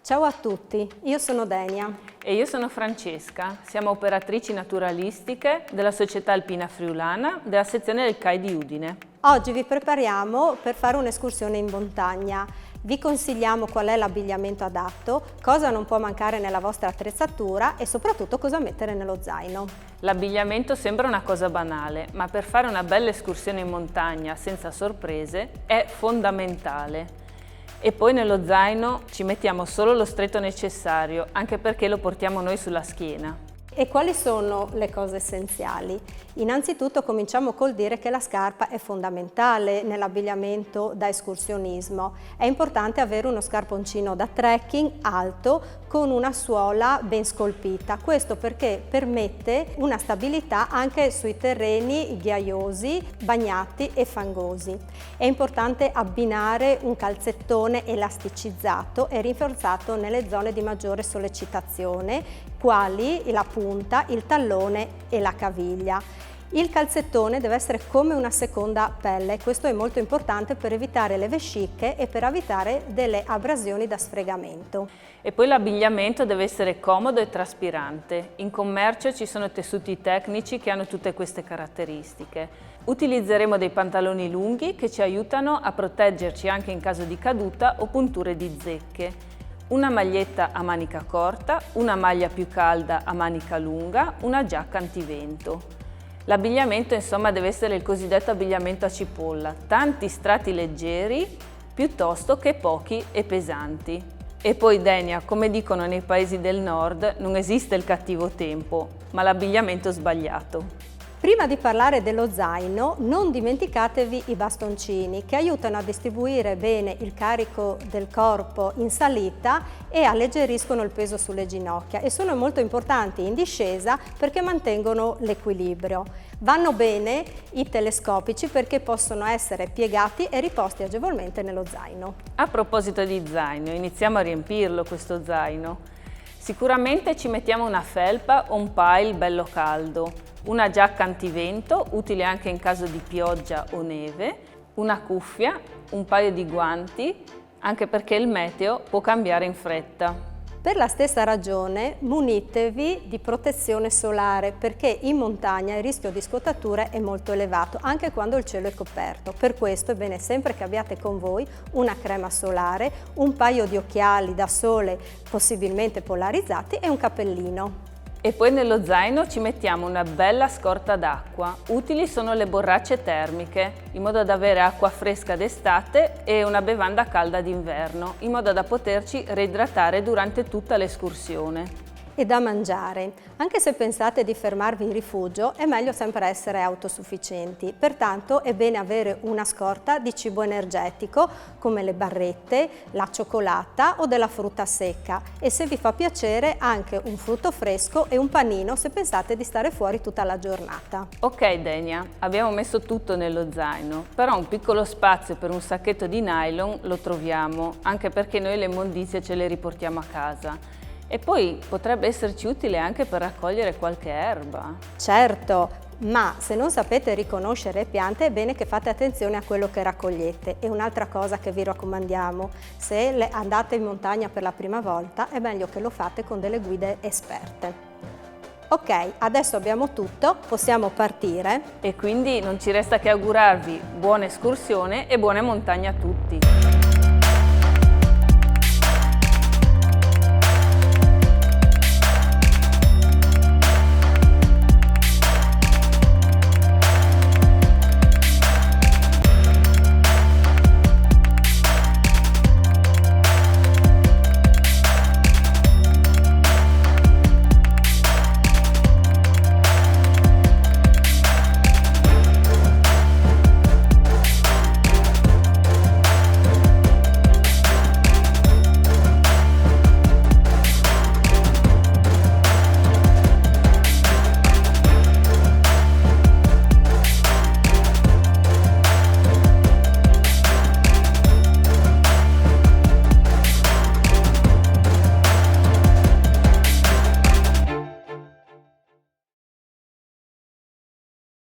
Ciao a tutti, io sono Denia. E io sono Francesca, siamo operatrici naturalistiche della Società Alpina Friulana della sezione del CAI di Udine. Oggi vi prepariamo per fare un'escursione in montagna. Vi consigliamo qual è l'abbigliamento adatto, cosa non può mancare nella vostra attrezzatura e soprattutto cosa mettere nello zaino. L'abbigliamento sembra una cosa banale, ma per fare una bella escursione in montagna senza sorprese è fondamentale. E poi nello zaino ci mettiamo solo lo stretto necessario, anche perché lo portiamo noi sulla schiena. E quali sono le cose essenziali? Innanzitutto cominciamo col dire che la scarpa è fondamentale nell'abbigliamento da escursionismo. È importante avere uno scarponcino da trekking alto con una suola ben scolpita. Questo perché permette una stabilità anche sui terreni ghiaiosi, bagnati e fangosi. È importante abbinare un calzettone elasticizzato e rinforzato nelle zone di maggiore sollecitazione, quali la punta, il tallone e la caviglia. Il calzettone deve essere come una seconda pelle, questo è molto importante per evitare le vesciche e per evitare delle abrasioni da sfregamento. E poi l'abbigliamento deve essere comodo e traspirante. In commercio ci sono tessuti tecnici che hanno tutte queste caratteristiche. Utilizzeremo dei pantaloni lunghi che ci aiutano a proteggerci anche in caso di caduta o punture di zecche. Una maglietta a manica corta, una maglia più calda a manica lunga, una giacca antivento. L'abbigliamento insomma deve essere il cosiddetto abbigliamento a cipolla, tanti strati leggeri piuttosto che pochi e pesanti. E poi Denia, come dicono nei paesi del nord, non esiste il cattivo tempo, ma l'abbigliamento sbagliato. Prima di parlare dello zaino, non dimenticatevi i bastoncini che aiutano a distribuire bene il carico del corpo in salita e alleggeriscono il peso sulle ginocchia e sono molto importanti in discesa perché mantengono l'equilibrio. Vanno bene i telescopici perché possono essere piegati e riposti agevolmente nello zaino. A proposito di zaino, iniziamo a riempirlo questo zaino. Sicuramente ci mettiamo una felpa o un pile bello caldo. Una giacca antivento, utile anche in caso di pioggia o neve, una cuffia, un paio di guanti, anche perché il meteo può cambiare in fretta. Per la stessa ragione munitevi di protezione solare perché in montagna il rischio di scottature è molto elevato anche quando il cielo è coperto. Per questo è bene sempre che abbiate con voi una crema solare, un paio di occhiali da sole possibilmente polarizzati e un cappellino. E poi nello zaino ci mettiamo una bella scorta d'acqua. Utili sono le borracce termiche, in modo da avere acqua fresca d'estate e una bevanda calda d'inverno, in modo da poterci reidratare durante tutta l'escursione. E da mangiare. Anche se pensate di fermarvi in rifugio, è meglio sempre essere autosufficienti. Pertanto è bene avere una scorta di cibo energetico come le barrette, la cioccolata o della frutta secca e se vi fa piacere anche un frutto fresco e un panino se pensate di stare fuori tutta la giornata. Ok Denia, abbiamo messo tutto nello zaino, però un piccolo spazio per un sacchetto di nylon lo troviamo, anche perché noi le immondizie ce le riportiamo a casa. E poi potrebbe esserci utile anche per raccogliere qualche erba. Certo, ma se non sapete riconoscere piante è bene che fate attenzione a quello che raccogliete. E un'altra cosa che vi raccomandiamo, se andate in montagna per la prima volta è meglio che lo fate con delle guide esperte. Ok, adesso abbiamo tutto, possiamo partire. E quindi non ci resta che augurarvi buona escursione e buone montagne a tutti.